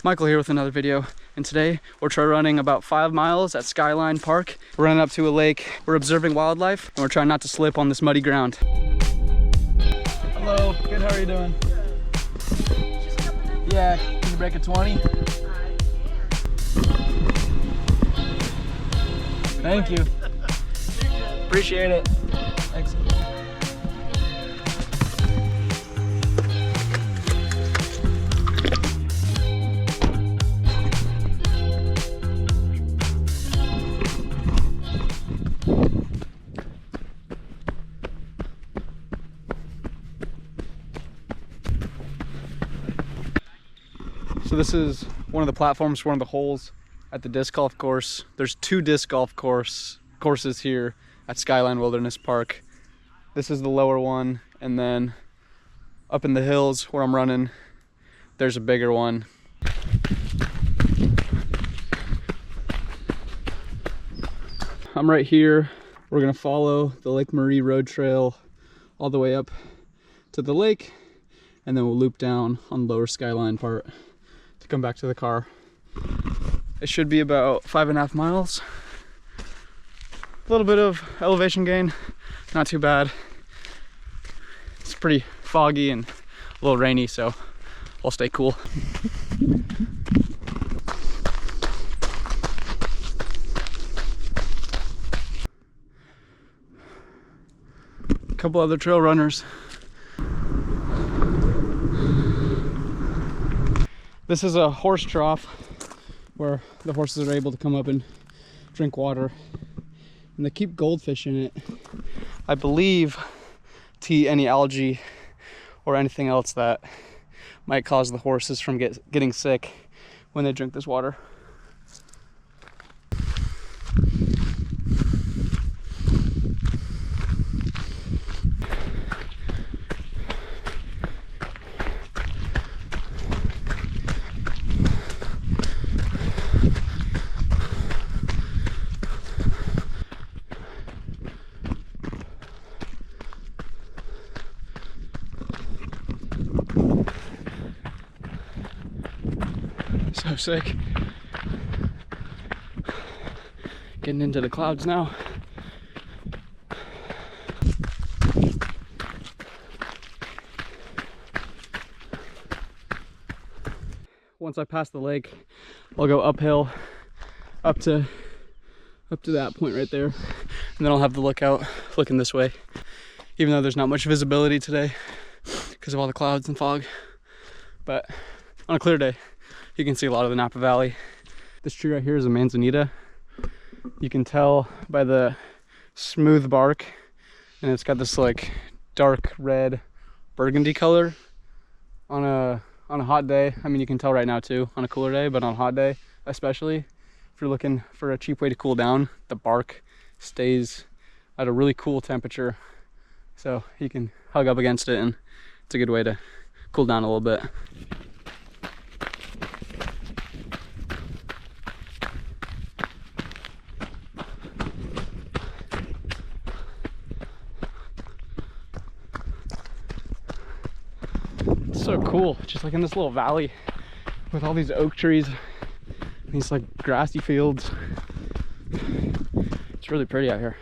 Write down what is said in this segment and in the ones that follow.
Michael here with another video, and today we're trail running about 5 miles at Skyline Park. We're running up to a lake, we're observing wildlife, and we're trying not to slip on this muddy ground. Hello, good, how are you doing? Yeah, can you break a 20? Thank you. Appreciate it. Thanks. So this is one of the platforms for one of the holes at the disc golf course. There's 2 disc golf courses here at Skyline Wilderness Park. This is the lower one, and then up in the hills where I'm running, there's a bigger one. I'm right here. We're gonna follow the Lake Marie Road Trail all the way up to the lake, and then we'll loop down on the lower Skyline part to come back to the car. It should be about 5.5 miles. A little bit of elevation gain, not too bad. It's pretty foggy and a little rainy, so I'll stay cool. A couple other trail runners. This is a horse trough where the horses are able to come up and drink water, and they keep goldfish in it, I believe, to eat any algae or anything else that might cause the horses from getting sick when they drink this water. So sick. Getting into the clouds now. Once I pass the lake, I'll go uphill up to that point right there, and then I'll have the lookout looking this way, even though there's not much visibility today because of all the clouds and fog. But on a clear day, you can see a lot of the Napa Valley. This tree right here is a manzanita. You can tell by the smooth bark, and it's got this like dark red burgundy color. On a hot day, I mean, you can tell right now too on a cooler day, but on a hot day especially, if you're looking for a cheap way to cool down, the bark stays at a really cool temperature, so you can hug up against it, and it's a good way to cool down a little bit. So cool, just like in this little valley with all these oak trees, these like grassy fields. It's really pretty out here.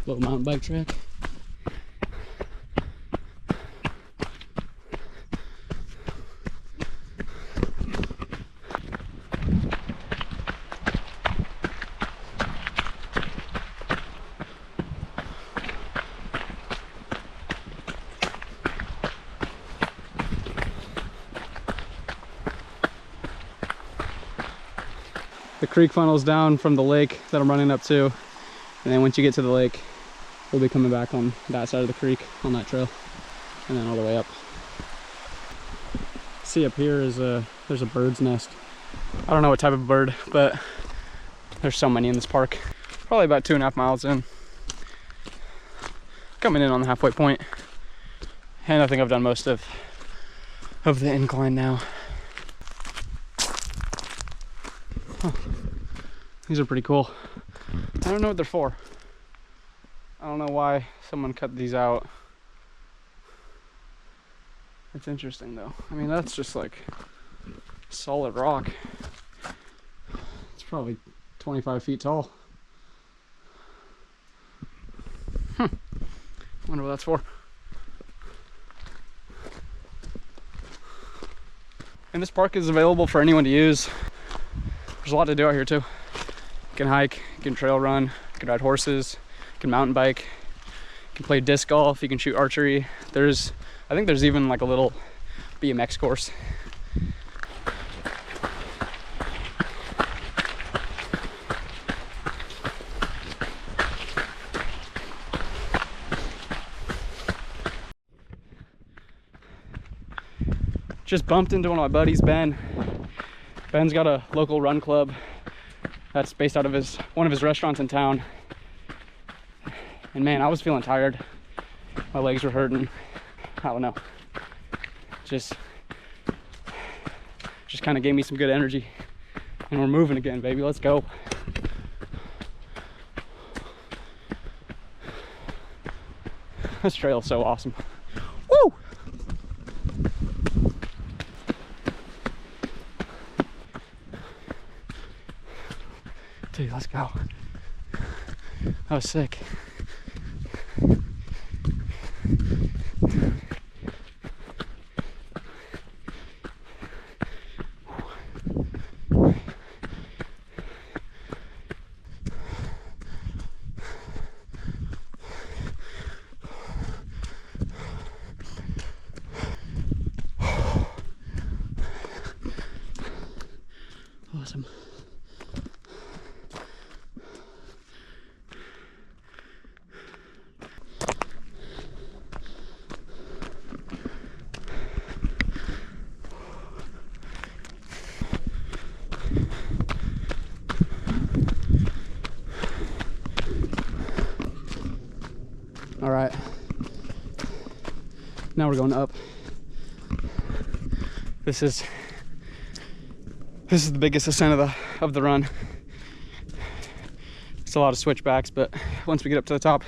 Little mountain bike track. The creek funnels down from the lake that I'm running up to, and then once you get to the lake, we'll be coming back on that side of the creek on that trail, and then all the way up. See, up here is there's a bird's nest. I don't know what type of bird, but there's so many in this park. Probably about 2.5 miles in. Coming in on the halfway point, and I think I've done most of the incline now. Huh. These are pretty cool. I don't know what they're for. I don't know why someone cut these out. It's interesting though. I mean, that's just like solid rock. It's probably 25 feet tall. Wonder what that's for. And this park is available for anyone to use. There's a lot to do out here too. You can hike, you can trail run, you can ride horses, you can mountain bike, you can play disc golf, you can shoot archery. I think there's even like a little BMX course. Just bumped into one of my buddies, Ben. Ben's got a local run club that's based out of one of his restaurants in town. And man, I was feeling tired. My legs were hurting. I don't know. Just kind of gave me some good energy. And we're moving again, baby. Let's go. This trail is so awesome. Woo! Dude, let's go. That was sick. Awesome. All right, now we're going up. This is the biggest ascent of the run. It's a lot of switchbacks, but once we get up to the top,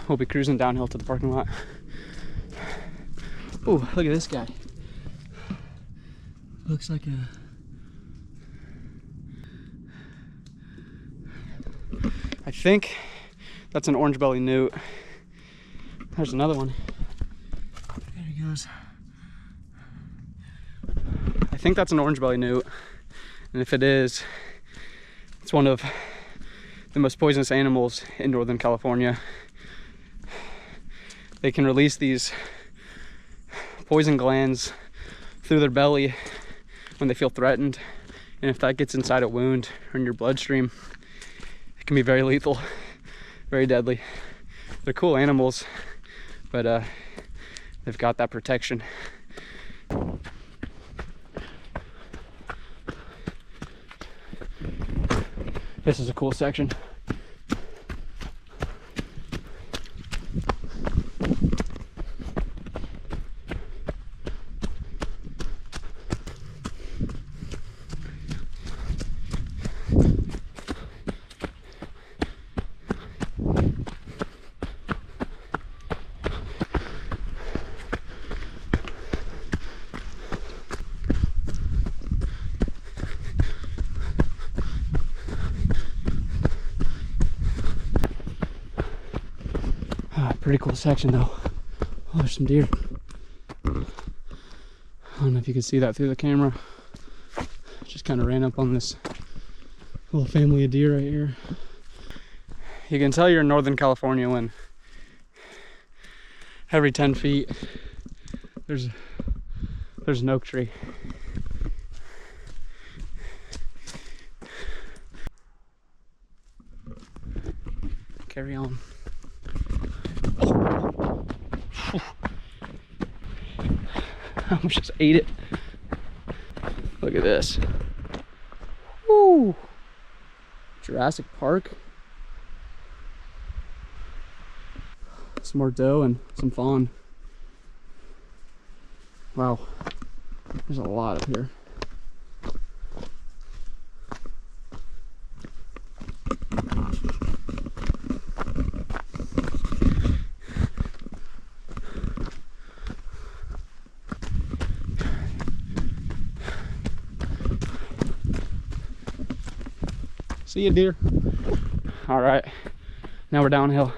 we'll be cruising downhill to the parking lot. Oh, look at this guy. Looks like I think that's an orange belly newt. There's another one. There he goes. I think that's an orange belly newt, and if it is, it's one of the most poisonous animals in Northern California. They can release these poison glands through their belly when they feel threatened, and if that gets inside a wound or in your bloodstream, it can be very lethal, very deadly. They're cool animals, but they've got that protection. This is a cool section. Pretty cool section though. Oh, there's some deer. I don't know if you can see that through the camera. Just kind of ran up on this little family of deer right here. You can tell you're in Northern California when every 10 feet there's an oak tree. Carry on. I almost just ate it. Look at this. Woo! Jurassic Park. Some more doe and some fawn. Wow. There's a lot up here. See you, deer. All right, now we're downhill.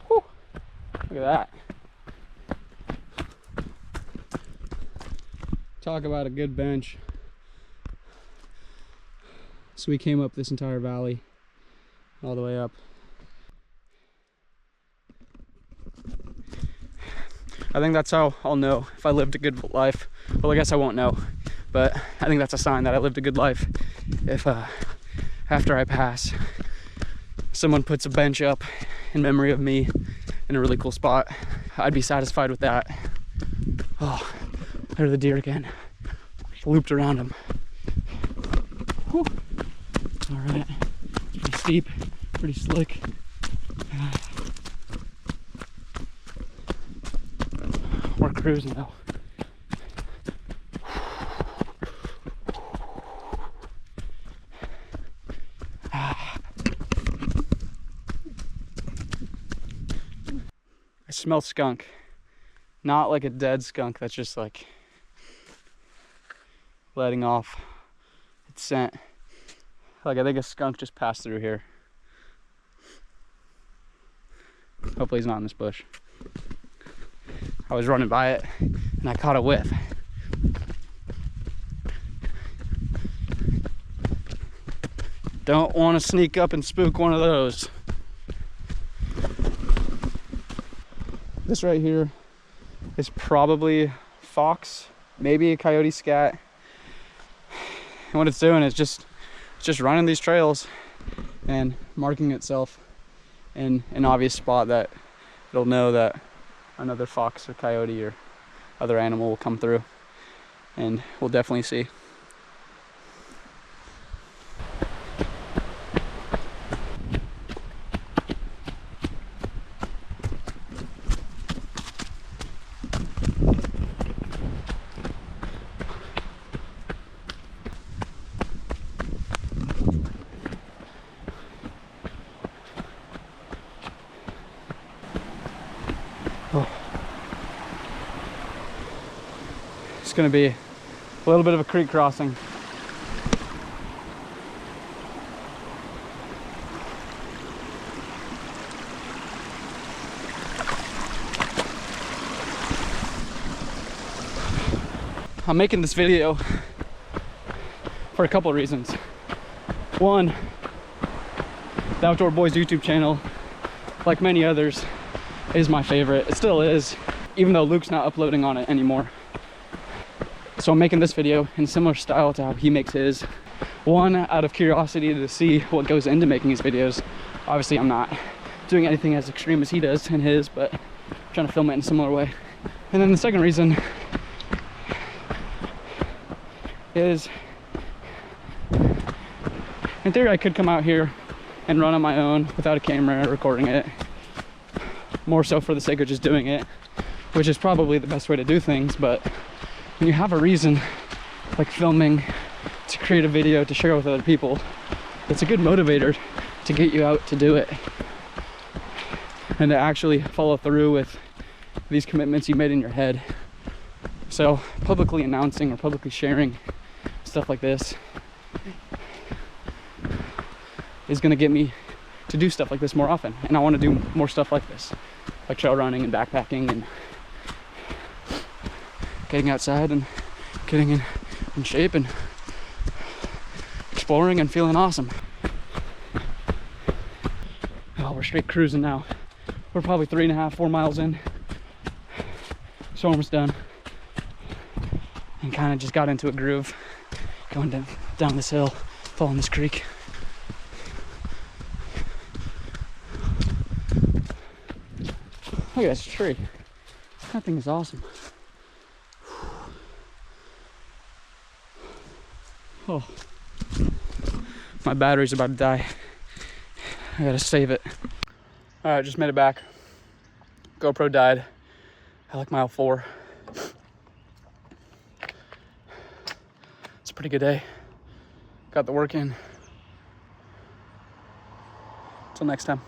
Whew. Look at that. Talk about a good bench. So we came up this entire valley, all the way up. I think that's how I'll know if I lived a good life. Well, I guess I won't know, but I think that's a sign that I lived a good life. If after I pass, someone puts a bench up in memory of me in a really cool spot, I'd be satisfied with that. Oh, there's the deer again. Looped around him. Whew. All right, it's pretty steep, pretty slick. We're cruising though. I smell skunk. Not like a dead skunk that's just like letting off its scent. Like I think a skunk just passed through here. Hopefully he's not in this bush. I was running by it and I caught a whiff. Don't want to sneak up and spook one of those. This right here is probably fox, maybe a coyote scat. And what it's doing is just running these trails and marking itself in an obvious spot that it'll know that another fox or coyote or other animal will come through, and we'll definitely see. It's going to be a little bit of a creek crossing. I'm making this video for a couple of reasons. One, the Outdoor Boys YouTube channel, like many others, is my favorite. It still is, even though Luke's not uploading on it anymore. So I'm making this video in similar style to how he makes his. One, out of curiosity to see what goes into making his videos. Obviously I'm not doing anything as extreme as he does in his, but I'm trying to film it in a similar way. And then the second reason is, in theory I could come out here and run on my own without a camera recording it, more so for the sake of just doing it, which is probably the best way to do things. But when you have a reason like filming to create a video to share with other people, it's a good motivator to get you out to do it and to actually follow through with these commitments you made in your head. So publicly announcing or publicly sharing stuff like this is going to get me to do stuff like this more often, and I want to do more stuff like this, like trail running and backpacking and getting outside and getting in shape and exploring and feeling awesome. Oh, we're straight cruising now. We're probably 3.5, 4 miles in. So almost done. And kind of just got into a groove going down this hill, following this creek. Look at this tree. That thing is awesome. Oh, my battery's about to die. I gotta save it. All right, just made it back. GoPro died at like mile 4. It's a pretty good day. Got the work in. Till next time.